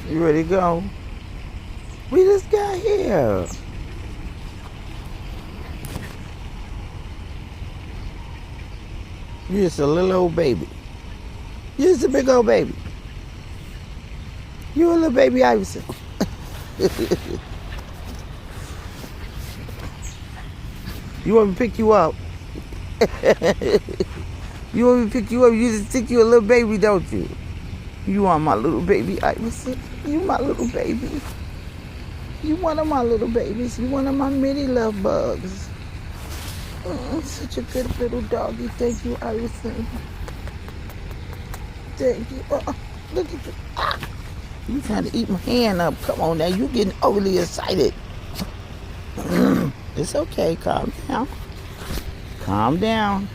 You ready to go? We just got here. You're just a little old baby. You're just a big old baby. You're a little baby Iverson. You want me to pick you up? You want me to pick you up? You just think you're a little baby, don't you? You want my little baby Iverson? You my little baby. You one of my little babies. You one of my many love bugs. Such a good little doggy. Thank you, Iverson. Thank you. Look at you. You trying to eat my hand up. Come on now. You getting overly excited. It's okay. Calm down. Calm down.